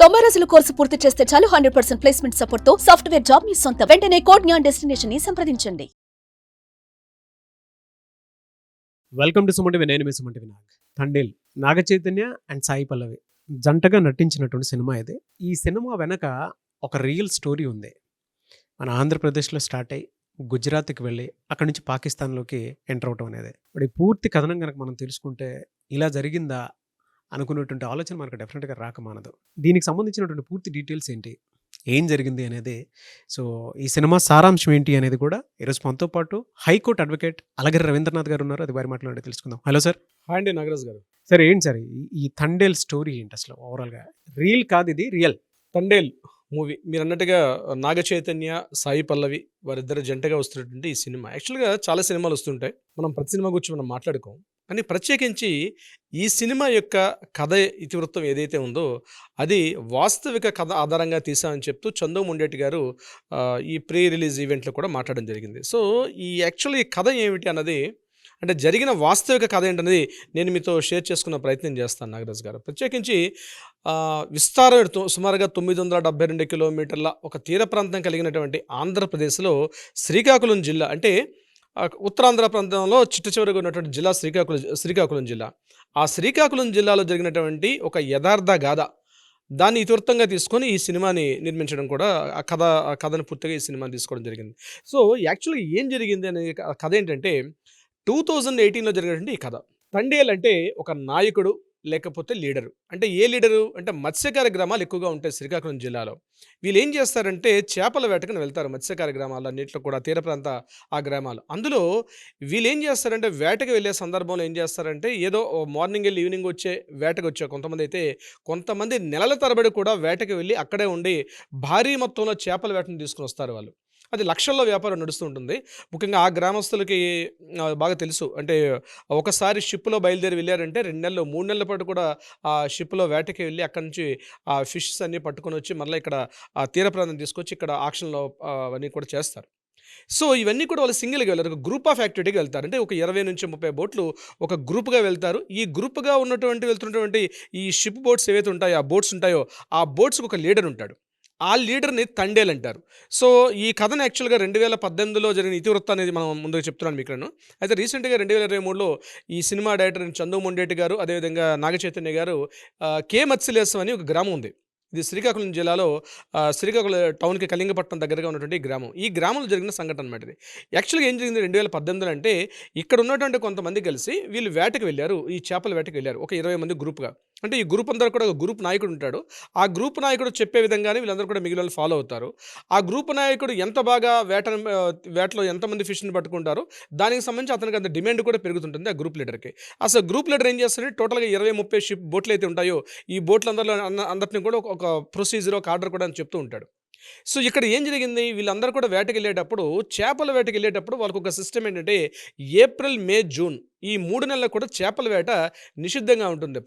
90 రోజుల కోర్సు పూర్తి చేస్తే చాలు 100% ప్లేస్మెంట్ సపోర్ట్ తో సాఫ్ట్వేర్ జాబ్ మీ సొంతం. వెంటనే కోడ్ జ్ఞాన్ డెస్టినేషన్ ని సంప్రదించండి. వెల్కమ్ టు సుమంటి నేను మీ సుమంటి వినాయక్. తండేల్ నాగ చైతన్య అండ్ సాయి పల్లవి జంటగా నటించినటువంటి సినిమా ఇది. ఈ సినిమా వెనక ఒక రియల్ స్టోరీ ఉంది. మన ఆంధ్రప్రదేశ్లో స్టార్ట్ అయ్యి గుజరాత్కి వెళ్ళి అక్కడి నుంచి పాకిస్తాన్లోకి ఎంటర్ అవటం అనేది. ఇప్పుడు ఈ పూర్తి కథనం కనుక మనం తెలుసుకుంటే ఇలా జరిగిందా అనుకున్నటువంటి ఆలోచన మనకు డెఫినెట్గా రాకమానదు. దీనికి సంబంధించినటువంటి పూర్తి డీటెయిల్స్ ఏంటి, ఏం జరిగింది అనేది, సో ఈ సినిమా సారాంశం ఏంటి అనేది కూడా ఈరోజు మనతో పాటు హైకోర్టు అడ్వకేట్ అలగిరి రవీంద్రనాథ్ గారు ఉన్నారు. అది వారి మాట్లాడి తెలుసుకుందాం. Hello sir. హాయ్ అండి నాగరాజ్ గారు. సార్ ఏంటి సార్ ఈ తండేల్ స్టోరీ ఏంటి అసలు ఓవరాల్గా? రియల్ కాదు, ఇది రియల్. తండేల్ మూవీ మీరు అన్నట్టుగా నాగ చైతన్య, సాయి పల్లవి వారిద్దరు జంటగా వస్తున్నటువంటి ఈ సినిమా. యాక్చువల్గా చాలా సినిమాలు వస్తుంటాయి, మనం ప్రతి సినిమా గురించి మనం మాట్లాడుకోం. కానీ ప్రత్యేకించి ఈ సినిమా యొక్క కథ ఇతివృత్తం ఏదైతే ఉందో అది వాస్తవిక కథ ఆధారంగా తీసామని చెప్తూ చందు ముండేటి గారు ఈ ప్రీ రిలీజ్ ఈవెంట్లో కూడా మాట్లాడడం జరిగింది. సో ఈ యాక్చువల్లీ కథ ఏమిటి అన్నది, అంటే జరిగిన వాస్తవిక కథ ఏంటనేది నేను మీతో షేర్ చేసుకున్న ప్రయత్నం చేస్తాను నాగరాజ్ గారు. ప్రత్యేకించి విస్తారం సుమారుగా 972 కిలోమీటర్ల ఒక తీర ప్రాంతం కలిగినటువంటి ఆంధ్రప్రదేశ్లో శ్రీకాకుళం జిల్లా, అంటే ఉత్తరాంధ్ర ప్రాంతంలో చిట్ట చివరిగా ఉన్నటువంటి జిల్లా శ్రీకాకుళం జిల్లా. ఆ శ్రీకాకుళం జిల్లాలో జరిగినటువంటి ఒక యథార్థ గాథ, దాన్ని ఇతివృత్తంగా తీసుకొని ఈ సినిమాని నిర్మించడం కూడా, ఆ కథను పూర్తిగా ఈ సినిమాని తీసుకోవడం జరిగింది. సో యాక్చువల్గా ఏం జరిగింది అనే కథ ఏంటంటే 2018లో జరిగినటువంటి ఈ కథ. తండేల్ అంటే ఒక నాయకుడు లేకపోతే లీడరు. అంటే ఏ లీడరు అంటే మత్స్యకార గ్రామాలు ఎక్కువగా ఉంటాయి శ్రీకాకుళం జిల్లాలో. వీళ్ళు ఏం చేస్తారంటే చేపల వేటకు వెళ్తారు. మత్స్యకార గ్రామాలు అన్నింటిలో కూడా తీర ప్రాంత ఆ గ్రామాలు. అందులో వీళ్ళు ఏం చేస్తారంటే వేటకు వెళ్ళే సందర్భంలో ఏం చేస్తారంటే ఏదో మార్నింగ్ వెళ్ళి ఈవినింగ్ వేటకు వచ్చే కొంతమంది అయితే, కొంతమంది నెలల తరబడి కూడా వేటకు వెళ్ళి అక్కడే ఉండి భారీ మొత్తంలో చేపల వేటను తీసుకుని వస్తారు వాళ్ళు. అది లక్షల్లో వ్యాపారం నడుస్తూ ఉంటుంది. ముఖ్యంగా ఆ గ్రామస్తులకి బాగా తెలుసు. అంటే ఒకసారి షిప్లో బయలుదేరి వెళ్ళారంటే 2 నెలలు 3 నెలల పాటు కూడా ఆ షిప్లో వేటకి వెళ్ళి అక్కడి నుంచి ఆ ఫిషెస్ అన్నీ పట్టుకొని వచ్చి మళ్ళీ ఇక్కడ ఆ తీర ప్రాంతం తీసుకొచ్చి ఇక్కడ ఆక్షన్లో అవన్నీ కూడా చేస్తారు. సో ఇవన్నీ కూడా వాళ్ళు సింగిల్గా వెళ్ళారు, ఒక గ్రూప్ ఆఫ్ యాక్టివిటీగా వెళ్తారు. అంటే ఒక 20 నుంచి 30 బోట్లు ఒక గ్రూప్గా వెళ్తారు. ఈ గ్రూప్గా వెళ్తున్నటువంటి ఈ షిప్ బోట్స్ ఏవైతే ఉంటాయో, ఆ బోట్స్ ఉంటాయో, ఆ బోట్స్కి ఒక లీడర్ ఉంటాడు. ఆ లీడర్ని తండేల్ అంటారు. సో ఈ కథను యాక్చువల్గా 2018లో జరిగిన ఇతివృత్తం అనేది మనం ముందుగా చెప్తున్నాను మీకు నేను. అయితే రీసెంట్గా 2023లో ఈ సినిమా డైరెక్టర్ చందు ముండేటి గారు, అదేవిధంగా నాగ చైతన్య గారు కే మత్స్యలేశం అని ఒక గ్రామం ఉంది. ఇది శ్రీకాకుళం జిల్లాలో శ్రీకాకుళం టౌన్కి కళింగపట్నం దగ్గరగా ఉన్నటువంటి గ్రామం. ఈ గ్రామంలో జరిగిన సంఘటన అన్నమాట ఇది. యాక్చువల్గా ఏం జరిగింది 2018లో అంటే, ఇక్కడ ఉన్నటువంటి కొంతమంది కలిసి వీళ్ళు వేటకు వెళ్ళారు, ఈ చేపల వేటకు వెళ్ళారు ఒక 20 మంది గ్రూప్గా. అంటే ఈ గ్రూప్ అందరూ కూడా ఒక గ్రూప్ నాయకుడు ఉంటాడు. ఆ గ్రూప్ నాయకుడు చెప్పే విధంగానే వీళ్ళందరూ కూడా మిగిలిన వాళ్ళు ఫాలో అవుతారు. ఆ గ్రూప్ నాయకుడు ఎంత బాగా వేటలో ఎంతమంది ఫిష్ని పట్టుకుంటారో దానికి సంబంధించి అతనికి అంత డిమాండ్ కూడా పెరుగుతుంటుంది ఆ గ్రూప్ లీడర్కి. అసలు గ్రూప్ లీడర్ ఏం చేస్తారంటే టోటల్గా 20-30 షిప్ బోట్లు అయితే ఉంటాయో ఈ అందరినీ కూడా ఒక ప్రొసీజర్, ఒక ఆర్డర్ కూడా అని చెప్తూ ఉంటాడు. సో ఇక్కడ ఏం జరిగింది, వీళ్ళందరూ కూడా వేటకి వెళ్ళేటప్పుడు, చేపల వేటకి వెళ్ళేటప్పుడు వాళ్ళకు ఒక సిస్టమ్ ఏంటంటే ఏప్రిల్, మే, జూన్ ఈ 3 నెలలు కూడా చేపల వేట నిషిద్ధంగా ఉంటుంది.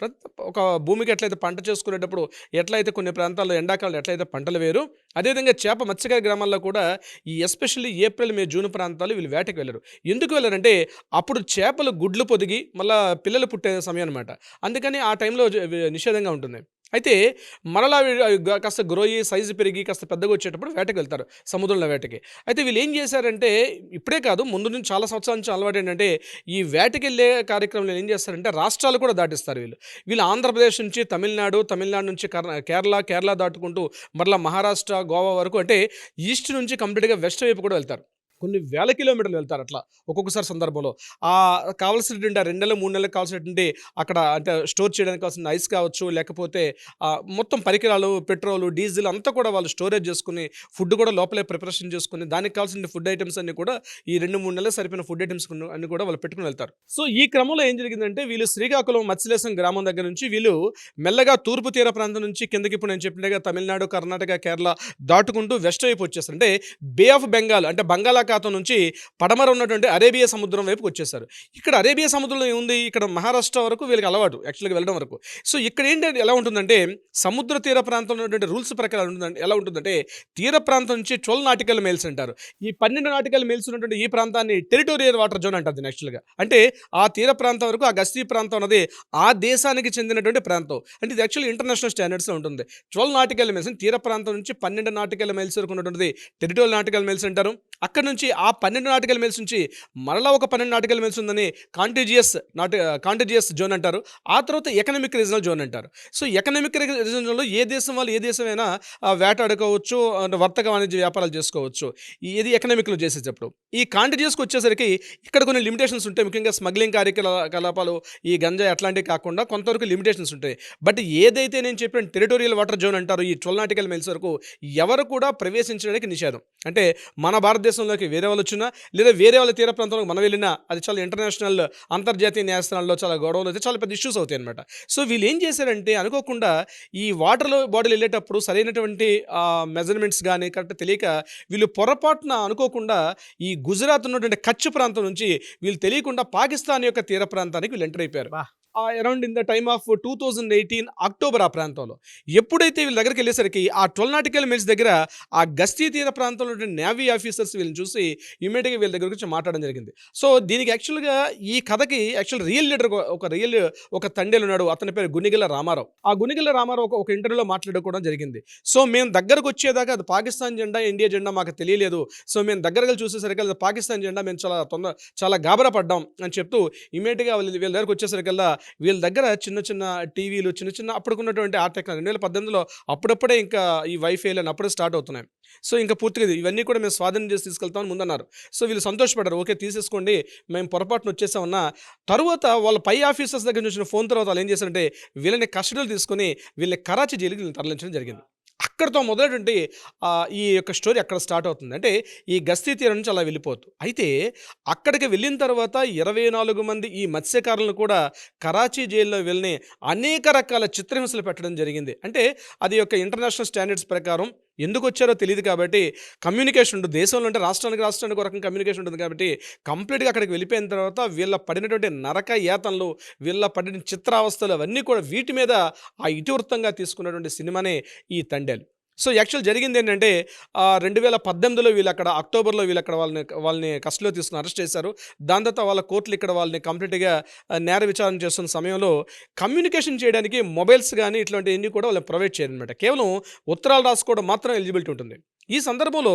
ఒక భూమికి ఎట్లయితే పంట చేసుకునేటప్పుడు ఎట్లయితే కొన్ని ప్రాంతాల్లో ఎండాకాలంలో ఎట్లయితే పంటలు వేరు, అదేవిధంగా మత్స్యకార గ్రామాల్లో కూడా ఈ ఎస్పెషల్లీ ఏప్రిల్, మే, జూన్ ప్రాంతాలు వీళ్ళు వేటకి వెళ్ళరు. ఎందుకు వెళ్ళారంటే అప్పుడు చేపలు గుడ్లు పొదిగి మళ్ళీ పిల్లలు పుట్టే సమయం అనమాట. అందుకని ఆ టైంలో నిషేధంగా ఉంటుంది. అయితే మరలా కాస్త గ్రో అయ్యి సైజు పెరిగి కాస్త పెద్దగా వచ్చేటప్పుడు వేటకు వెళ్తారు, సముద్రంలో వేటకి. అయితే వీళ్ళు ఏం చేశారంటే, ఇప్పుడే కాదు ముందు నుంచి చాలా సంవత్సరాల నుంచి అలవాటు ఏంటంటే, ఈ వేటకి వెళ్ళే కార్యక్రమంలో ఏం చేస్తారంటే రాష్ట్రాలు కూడా దాటిస్తారు వీళ్ళు ఆంధ్రప్రదేశ్ నుంచి తమిళనాడు నుంచి కేరళ దాటుకుంటూ మరలా మహారాష్ట్ర, గోవా వరకు, అంటే ఈస్ట్ నుంచి కంప్లీట్గా వెస్ట్ వైపు కూడా వెళ్తారు. కొన్ని వేల కిలోమీటర్లు వెళ్తారు అట్లా ఒక్కొక్కసారి సందర్భంలో. కావాల్సినటువంటి 2 నెలలు 3 నెలలకు కావాల్సినటువంటి అక్కడ అంటే స్టోర్ చేయడానికి కావాల్సిన ఐస్ కావచ్చు, లేకపోతే మొత్తం పరికరాలు, పెట్రోలు, డీజిల్ అంతా కూడా వాళ్ళు స్టోరేజ్ చేసుకుని, ఫుడ్ కూడా లోపలే ప్రిపరేషన్ చేసుకుని, దానికి కావాల్సిన ఫుడ్ ఐటమ్స్ అన్ని కూడా ఈ 2-3 నెలలకు సరిపోయిన ఫుడ్ ఐటమ్స్ అన్ని కూడా వాళ్ళు పెట్టుకుని వెళ్తారు. సో ఈ క్రమంలో ఏం జరిగిందంటే, వీళ్ళు శ్రీకాకుళం మత్స్యలేశం గ్రామం దగ్గర నుంచి వీళ్ళు మెల్లగా తూర్పు తీర ప్రాంతం నుంచి కిందకి, ఇప్పుడు నేను చెప్పినట్టుగా తమిళనాడు, కర్ణాటక, కేరళ దాటుకుంటూ వెస్ట్ వైపు వచ్చేస్తారు. అంటే బే ఆఫ్ బెంగాల్, అంటే బంగాళాఖాతం బంగాళాఖాతం నుంచి పడమర ఉన్నటువంటి అరేబియా సముద్రం వైపుకి వచ్చేసారు. ఇక్కడ అరేబియా సముద్రంలో ఏముంది, ఇక్కడ మహారాష్ట్ర వరకు వీళ్ళకి అలవాటు యాక్చువల్గా వెళ్ళడం వరకు. సో ఇక్కడ ఏంటంటే ఎలా ఉంటుందంటే సముద్ర తీర ప్రాంతంలో ఉన్నటువంటి రూల్స్ ప్రకారం ఎలా ఉంటుందంటే తీర ప్రాంతం నుంచి 12 నాటికల్ మైల్స్ అంటారు. ఈ 12 నాటికల్ మైల్స్ ఉన్నటువంటి ఈ ప్రాంతాన్ని టెరిటోరియల్ వాటర్ జోన్ అంటారు యాక్చువల్గా. అంటే ఆ తీర ప్రాంతం వరకు ఆ గస్తీ ప్రాంతం అనేది ఆ దేశానికి చెందినటువంటి ప్రాంతం. అంటే ఇది యాక్చువల్లీ ఇంటర్నేషనల్ స్టాండర్డ్స్లో ఉంటుంది. 12 నాటికల్ మైల్స్ తీర ప్రాంతం నుంచి 12 నాటికల్ మైల్స్ వరకు ఉన్నటువంటిది టెరిటోరియల్ నాటికల్ మైల్స్ అంటారు. అక్కడ నుంచి ఆ 12 నాటికల్ మైల్స్ నుంచి మరలా ఒక 12 నాటికల్ మైల్స్ ఉందని కాంటిజియస్ జోన్ అంటారు. ఆ తర్వాత ఎకనామిక్ రీజనల్ జోన్ అంటారు. సో ఎకనామిక్ రీజనల్ జోన్లో ఏ దేశం వాళ్ళు ఏ దేశమైనా వేటాడుకోవచ్చు, వర్తక వాణిజ్య వ్యాపారాలు చేసుకోవచ్చు. ఇది ఎకనామిక్లో చేసేటప్పుడు. ఈ కాంటిజియస్కి వచ్చేసరికి ఇక్కడ కొన్ని లిమిటేషన్స్ ఉంటాయి. ముఖ్యంగా స్మగ్లింగ్ కార్యకలాపాలు, ఈ గంజాయి అట్లాంటివి కాకుండా కొంతవరకు లిమిటేషన్స్ ఉంటాయి. బట్ ఏదైతే నేను చెప్పిన టెరిటోరియల్ వాటర్ జోన్ అంటారో ఈ 12 నాటికల్ మైల్స్ వరకు ఎవరు కూడా ప్రవేశించడానికి నిషేధం. అంటే మన భారతదేశంలోకి వేరే వాళ్ళు వచ్చినా లేదా వేరే వాళ్ళ తీర ప్రాంతంలోకి మనం వెళ్ళినా అది చాలా ఇంటర్నేషనల్ అంతర్జాతీయ న్యాయస్థానాల్లో చాలా గొడవలు అయితే చాలా పెద్ద ఇష్యూస్ అవుతాయి అనమాట. సో వీళ్ళు ఏం చేశారంటే అనుకోకుండా ఈ వాటర్లో బాడీలు వెళ్ళేటప్పుడు సరైనటువంటి మెజర్మెంట్స్ కానీ కరెక్ట్ తెలియక వీళ్ళు పొరపాటున అనుకోకుండా ఈ గుజరాత్ ఉన్నటువంటి కచ్ ప్రాంతం నుంచి వీళ్ళు తెలియకుండా పాకిస్తాన్ యొక్క తీర ప్రాంతానికి వీళ్ళు ఎంటర్ అయిపోయారు. Around in the time of 2018 October ఆ ప్రాంతంలో ఎప్పుడైతే వీళ్ళ దగ్గరికి వెళ్ళేసరికి ఆ 12 నాటికల్ మైల్స్ దగ్గర ఆ గస్తీ తీర ప్రాంతంలో నేవీ ఆఫీసర్స్ వీళ్ళని చూసి ఇమీడియట్గా వీళ్ళ దగ్గర గురించి మాట్లాడడం జరిగింది. సో దీనికి యాక్చువల్గా ఈ కథకి రియల్ లీడర్ ఒక తండేలు ఉన్నాడు. అతని పేరు గునిగెల రామారావు. ఆ గునిగెల రామారావు ఒక ఇంటర్వ్యూలో మాట్లాడుకోవడం జరిగింది. సో మేము దగ్గరకు వచ్చేదాకా అది పాకిస్తాన్ జెండా ఇండియా జెండా మాకు తెలియలేదు. సో మేము దగ్గరగా చూసేసరికి అది పాకిస్తాన్ జెండా మేము చాలా గాబరా పడ్డాం అని చెప్తూ ఇమీడియట్గా వీళ్ళ దగ్గరకు వచ్చేసరికల్లా వీళ్ళ దగ్గర చిన్న టీవీలు చిన్న అప్పుడుకున్నటువంటి టెక్నాలజీ 2018లో అప్పుడప్పుడే ఇంకా ఈ వైఫైలు అని అప్పుడే స్టార్ట్ అవుతున్నాయి. సో ఇంకా పూర్తిగా ఇవన్నీ కూడా మేము స్వాధీనం చేసి తీసుకెళ్తామని ముందన్నారు. సో వీళ్ళు సంతోషపడ్డారు. ఓకే తీసేసుకోండి, మేము పొరపాటున వచ్చేసామన్నా. తర్వాత వాళ్ళ పై ఆఫీసర్స్ దగ్గర నుంచి ఫోన్ తర్వాత వాళ్ళు ఏం చేశారంటే వీళ్ళని కస్టడీలో తీసుకొని వీళ్ళని కరాచీ జైలుకి తరలించడం జరిగింది. అక్కడితో మొదలైనటువంటి ఈ యొక్క స్టోరీ అక్కడ స్టార్ట్ అవుతుంది. అంటే ఈ గస్తీ తీరం నుంచి అలా వెళ్ళిపోతూ అయితే అక్కడికి వెళ్ళిన తర్వాత 24 మంది ఈ మత్స్యకారులను కూడా కరాచీ జైల్లో వెళ్ళి అనేక రకాల చిత్రహింసలు పెట్టడం జరిగింది. అంటే అది యొక్క ఇంటర్నేషనల్ స్టాండర్డ్స్ ప్రకారం ఎందుకు వచ్చారో తెలియదు కాబట్టి కమ్యూనికేషన్ ఉంటుంది దేశంలో. అంటే రాష్ట్రానికి ఒక రకం కమ్యూనికేషన్ ఉంటుంది కాబట్టి కంప్లీట్గా అక్కడికి వెళ్ళిపోయిన తర్వాత వీళ్ళ పడినటువంటి నరక యాతనలు, వీళ్ళ పడిన చిత్రావస్థలు అవన్నీ కూడా వీటి మీద ఆ ఇతివృత్తంగా తీసుకున్నటువంటి సినిమానే ఈ తండేలు. సో యాక్చువల్ జరిగింది ఏంటంటే 2018లో అక్టోబర్లో వాళ్ళని కస్టడీలో తీసుకుని అరెస్ట్ చేశారు. దాని తర్వాత వాళ్ళ కోర్టులు ఇక్కడ వాళ్ళని కంప్లీట్గా నేర విచారణ చేస్తున్న సమయంలో కమ్యూనికేషన్ చేయడానికి మొబైల్స్ కానీ ఇట్లాంటివన్నీ కూడా వాళ్ళని ప్రొవైడ్ చేయాలన్నమాట. కేవలం ఉత్తరాలు రాసుకోవడం మాత్రం ఎలిజిబిలిటీ ఉంటుంది. ఈ సందర్భంలో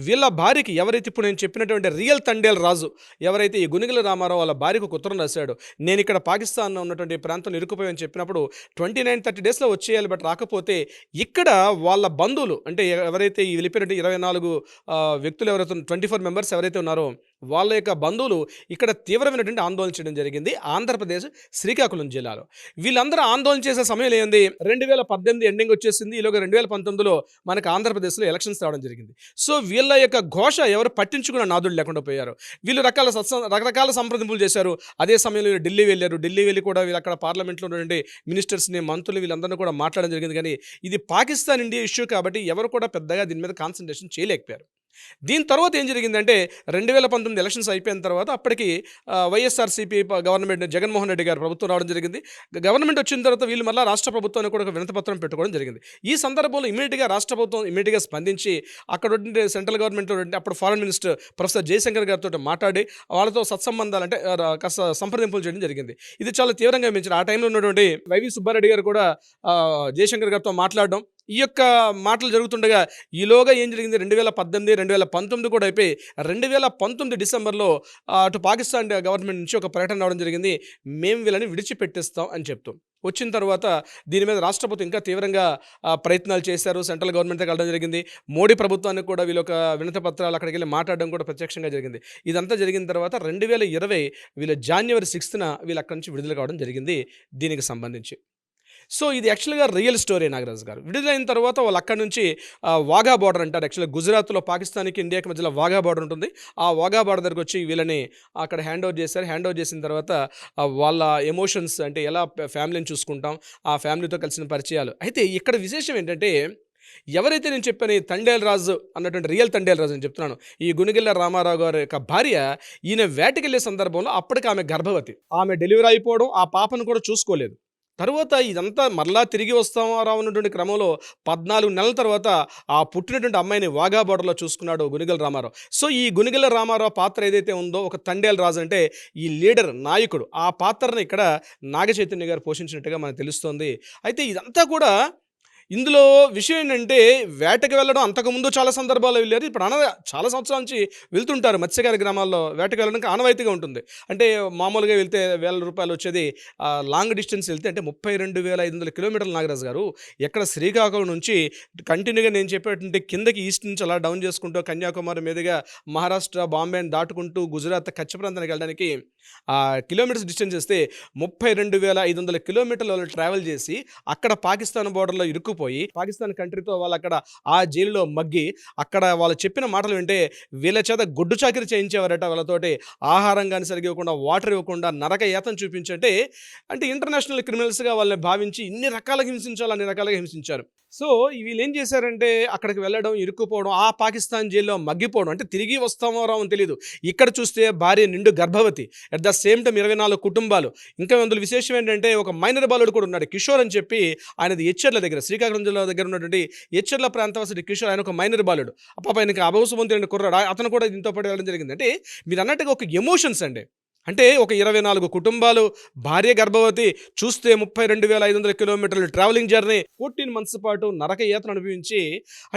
వీళ్ళ భార్యకి ఎవరైతే ఇప్పుడు నేను చెప్పినటువంటి రియల్ తండేల్ రాజు ఎవరైతే ఈ గునిగెల రామారావు వాళ్ళ భార్యకు ఒక ఉత్తరం రాశాడు. నేను ఇక్కడ పాకిస్తాన్లో ఉన్నటువంటి ప్రాంతంలో ఇరుక్కుపోయామని చెప్పినప్పుడు 29-30 డేస్లో వచ్చేయాలి, బట్ రాకపోతే ఇక్కడ వాళ్ళ బంధువులు అంటే ఎవరైతే ఈ వెళ్ళిపోయినట్టు 24 వ్యక్తులు ఎవరైతే 24 మెంబర్స్ ఎవరైతే ఉన్నారో వాళ్ళ యొక్క బంధువులు ఇక్కడ తీవ్రమైనటువంటి ఆందోళన చేయడం జరిగింది ఆంధ్రప్రదేశ్ శ్రీకాకుళం జిల్లాలో. వీళ్ళందరూ ఆందోళన చేసే సమయంలో ఏంది 2018 ఎండింగ్ వచ్చేసింది. ఈలోగా 2019లో మనకు ఆంధ్రప్రదేశ్లో ఎలక్షన్స్ రావడం జరిగింది. సో వీళ్ళ యొక్క ఘోష ఎవరు పట్టించుకున్న నాదుడు లేకుండా పోయారు. వీళ్ళు రకరకాల సంప్రదింపులు చేశారు. అదే సమయంలో ఢిల్లీ వెళ్ళారు. ఢిల్లీ వెళ్ళి కూడా వీళ్ళు అక్కడ పార్లమెంట్లో ఉన్నటువంటి మినిస్టర్స్ని, మంత్రులు వీళ్ళందరినీ కూడా మాట్లాడడం జరిగింది. కానీ ఇది పాకిస్తాన్ ఇండియా ఇష్యూ కాబట్టి ఎవరు కూడా పెద్దగా దీని మీద కాన్సన్ట్రేషన్ చేయలేకపోయారు. దీని తర్వాత ఏం జరిగిందంటే 2019 ఎలక్షన్స్ అయిపోయిన తర్వాత అప్పటికి వైఎస్ఆర్సీపీ గవర్నమెంట్ జగన్మోహన్ రెడ్డి గారు ప్రభుత్వం రావడం జరిగింది. గవర్నమెంట్ వచ్చిన తర్వాత వీళ్ళు మళ్ళీ రాష్ట్ర ప్రభుత్వాన్ని కూడా ఒక వినతిపత్రం పెట్టుకోవడం జరిగింది. ఈ సందర్భంలో ఇమీడియట్గా రాష్ట్ర ప్రభుత్వం ఇమీడియట్గా స్పందించి అక్కడ సెంట్రల్ గవర్నమెంట్లో అప్పుడు ఫారెన్ మినిస్టర్ ప్రొఫెసర్ జయశంకర్ గారితో మాట్లాడి వాళ్ళతో సత్సంబంధాలు అంటే కాస్త సంప్రదింపులు చేయడం జరిగింది. ఇది చాలా తీవ్రంగా మించిన ఆ టైంలో ఉన్నటువంటి వైవి సుబ్బారెడ్డి గారు కూడా జయశంకర్ గారితో మాట్లాడడం ఈ యొక్క మాటలు జరుగుతుండగా ఈలోగా ఏం జరిగింది 2018, 2019 కూడా అయిపోయి 2019 డిసెంబర్లో అటు పాకిస్తాన్ గవర్నమెంట్ నుంచి ఒక ప్రకటన రావడం జరిగింది. మేము వీళ్ళని విడిచిపెట్టేస్తాం అని చెప్తూ వచ్చిన తర్వాత దీని మీద రాష్ట్ర ప్రభుత్వం ఇంకా తీవ్రంగా ప్రయత్నాలు చేశారు. సెంట్రల్ గవర్నమెంట్కి వెళ్ళడం జరిగింది. మోడీ ప్రభుత్వానికి కూడా వీళ్ళొక వినతి పత్రాలు అక్కడికి వెళ్ళి మాట్లాడడం కూడా ప్రత్యక్షంగా జరిగింది. ఇదంతా జరిగిన తర్వాత 2020 వీళ్ళు January 6th వీళ్ళు అక్కడి నుంచి విడుదల కావడం జరిగింది దీనికి సంబంధించి. సో ఇది యాక్చువల్గా రియల్ స్టోరీ నాగరాజ్ గారు. విడుదలైన తర్వాత వాళ్ళు అక్కడ నుంచి వాఘా బార్డర్ అంటారు. యాక్చువల్గా గుజరాత్లో పాకిస్తాన్కి ఇండియాకి మధ్యలో వాఘా బార్డర్ ఉంటుంది. ఆ వాఘా బార్డర్ దగ్గరకు వచ్చి వీళ్ళని అక్కడ హ్యాండ్ ఓవర్ చేశారు. హ్యాండ్ ఓవర్ చేసిన తర్వాత వాళ్ళ ఎమోషన్స్ అంటే ఎలా ఫ్యామిలీని చూసుకుంటాం, ఆ ఫ్యామిలీతో కలిసిన పరిచయాలు. అయితే ఇక్కడ విశేషం ఏంటంటే ఎవరైతే నేను చెప్పాను ఈ తండేల్ రాజు అన్నటువంటి రియల్ తండేల్ రాజు అని చెప్తున్నాను, ఈ గునిగిళ్ళ రామారావు గారి యొక్క భార్య ఈయన వేటకెళ్లే సందర్భంలో అప్పటికి ఆమె గర్భవతి, ఆమె డెలివరీ అయిపోవడం, ఆ పాపను కూడా చూసుకోలేదు. తరువాత ఇదంతా మరలా తిరిగి వస్తామా రావన్నటువంటి క్రమంలో 14 నెలల తర్వాత ఆ పుట్టినటువంటి అమ్మాయిని వాఘా బోర్డర్లో చూసుకున్నాడు గునిగల రామారావు. సో ఈ గునిగల రామారావు పాత్ర ఏదైతే ఉందో ఒక తండేల్ రాజు అంటే ఈ లీడర్ నాయకుడు, ఆ పాత్రను ఇక్కడ నాగ చైతన్య గారు పోషించినట్టుగా మనకు తెలుస్తోంది. అయితే ఇదంతా కూడా ఇందులో విషయం ఏంటంటే వేటకి వెళ్ళడం అంతకుముందు చాలా సందర్భాల్లో వెళ్ళారు. ఇప్పుడు చాలా సంవత్సరాల నుంచి వెళ్తుంటారు మత్స్యకార గ్రామాల్లో వేటకి వెళ్ళడానికి ఆనవాయితీగా ఉంటుంది. అంటే మామూలుగా వెళ్తే ₹1,000 వచ్చేది, లాంగ్ డిస్టెన్స్ వెళ్తే అంటే 32,500 కిలోమీటర్లు నాగరాజు గారు. ఎక్కడ శ్రీకాకుళం నుంచి కంటిన్యూగా నేను చెప్పేటువంటి కిందకి ఈస్ట్ నుంచి అలా డౌన్ చేసుకుంటూ కన్యాకుమారి మీదుగా మహారాష్ట్ర బాంబేని దాటుకుంటూ గుజరాత్ కచ్చ ప్రాంతానికి వెళ్ళడానికి కిలోమీటర్స్ డిస్టెన్స్ ఇస్తే 32,500 కిలోమీటర్లు వాళ్ళు ట్రావెల్ చేసి అక్కడ పాకిస్తాన్ బోర్డర్లో ఇరుక్కుపోయి పాకిస్తాన్ కంట్రీతో వాళ్ళు అక్కడ ఆ జైలులో మగ్గి అక్కడ వాళ్ళు చెప్పిన మాటలు వింటే వీళ్ళ చేత గొడ్డు చాకిరి చేయించేవారట. వాళ్ళతోటి ఆహారం కానీ సరిగ్గా ఇవ్వకుండా, వాటర్ ఇవ్వకుండా, నరక యాతన చూపించంటే అంటే ఇంటర్నేషనల్ క్రిమినల్స్గా వాళ్ళని భావించి ఇన్ని రకాలుగా హింసించాలి, అన్ని రకాలుగా హింసించారు. సో వీళ్ళు ఏం చేశారంటే అక్కడికి వెళ్ళడం, ఇరుక్కుపోవడం, ఆ పాకిస్తాన్ జైల్లో మగ్గిపోవడం, అంటే తిరిగి వస్తామో రావో తెలియదు. ఇక్కడ చూస్తే భార్య నిండు గర్భవతి, అట్ ద సేమ్ టైం 24 కుటుంబాలు. ఇంకా అందులో విశేషం ఏంటంటే ఒక మైనర్ బాలుడు కూడా ఉన్నాడు, కిషోర్ అని చెప్పి. ఆయనది ఎచ్చెర్ల దగ్గర, శ్రీకాకుళం జిల్లా దగ్గర ఉన్నటువంటి ఎచ్చెర్ల ప్రాంతవాసి కిషోర్. ఆయన ఒక మైనర్ బాలుడు, పాప ఆయనకి అభవసవంతులైన కుర్రాడు, అతను కూడా దీంతో పాటు వెళ్ళడం జరిగింది. అంటే మీరు అన్నట్టుగా ఒక ఎమోషన్స్ అండి. అంటే ఒక 24 కుటుంబాలు, భార్య గర్భవతి, చూస్తే 32,500 కిలోమీటర్లు ట్రావెలింగ్ జర్నీ, 14 మంత్స్ పాటు నరక యాతన అనుభవించి,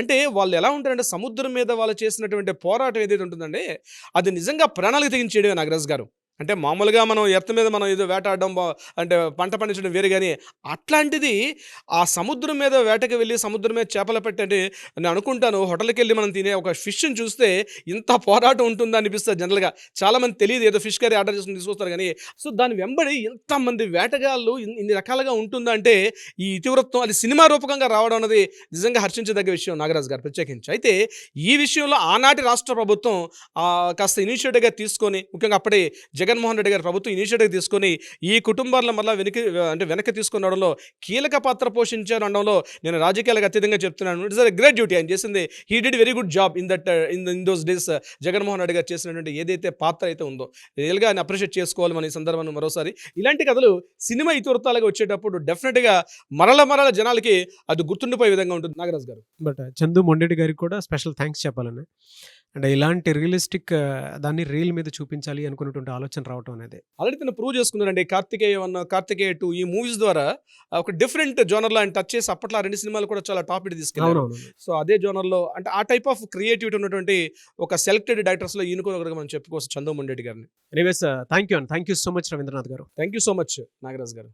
అంటే వాళ్ళు ఎలా ఉంటారంటే సముద్రం మీద వాళ్ళు చేసినటువంటి పోరాటం ఏదైతే ఉంటుందంటే అది నిజంగా ప్రాణాలకు తెగించేయడమే నాగరాజు గారు. అంటే మామూలుగా మనం ఎర్త్ మీద మనం ఏదో వేటాడడం అంటే పంట పండించడం వేరు, కానీ అట్లాంటిది ఆ సముద్రం మీద వేటకి వెళ్ళి సముద్రం మీద చేపలు పెట్టి, అంటే నేను అనుకుంటాను హోటల్కి వెళ్ళి మనం తినే ఒక ఫిష్ని చూస్తే ఇంత పోరాటం ఉంటుందా అనిపిస్తుంది. జనరల్గా చాలామంది తెలియదు, ఏదో ఫిష్ కర్రీ ఆర్డర్ చేసుకుని తీసుకొస్తారు కానీ, సో దాని వెంబడి ఎంతమంది వేటగాళ్ళు ఇన్ని రకాలుగా ఉంటుందా అంటే ఈ ఇతివృత్తం అది సినిమా రూపకంగా రావడం అనేది నిజంగా హర్షించదగ్గ విషయం నాగరాజు గారు ప్రత్యేకించి. అయితే ఈ విషయంలో ఆనాటి రాష్ట్ర ప్రభుత్వం కాస్త ఇనిషియేటివ్గా తీసుకొని, ముఖ్యంగా అప్పుడే జగన్మోహన్ రెడ్డి గారి ప్రభుత్వం ఇనిషియేటివ్ తీసుకొని ఈ కుటుంబాలను మళ్ళీ వెనక్కి తీసుకురావడంలో కీలక పాత్ర పోషించారు అనడంలో నేను రాజకీయాలకు అతీతంగా చెప్తున్నాను. It's a great duty. ఆయన చేసింది, he did very good job in those days. Jaganmohan Reddy గారు చేసినటువంటి ఏదైతే పాత్ర అయితే ఉందో రియల్గా ఆయన అప్రిషియేట్ చేసుకోవాలి మన ఈ సందర్భంలో మరోసారి. ఇలాంటి కథలు సినిమా ఇతివృత్తాలుగా వచ్చేటప్పుడు డెఫినెట్గా మరల జనాలకి అది గుర్తుండిపోయే విధంగా ఉంటుంది నాగరాజు గారు. బట్ చందు మొండెడ్డి గారికి కూడా స్పెషల్ థ్యాంక్స్ చెప్పాలని, అంటే ఇలాంటి రియలిస్టిక్ దాన్ని రీల్ మీద చూపించాలి అనుకున్నటువంటి ఆలోచన రావటం అనేది ఆల్రెడీ తను ప్రూవ్ చేసుకున్నారండి. కార్తికేయ 1, కార్తికేయ 2 ఈ మూవీస్ ద్వారా ఒక డిఫరెంట్ జోనర్లో ఆయన టచ్ చేసి అప్పట్లో 2 సినిమాలు కూడా చాలా టాప్ ఇట్ తీసుకెళ్ళారు. సో అదే జోనర్లో అంటే ఆ టైప్ ఆఫ్ క్రియేటివిటీ ఉన్నటువంటి ఒక సెలెక్టెడ్ డైరెక్టర్స్లో ఈయన కూడా ఒకటిగా మనం చెప్పుకోవచ్చు చందు మొండెడ్డి గారిని. Anyways thank you so much Ravindranath garu. Thank you so much Nagaraj గారు.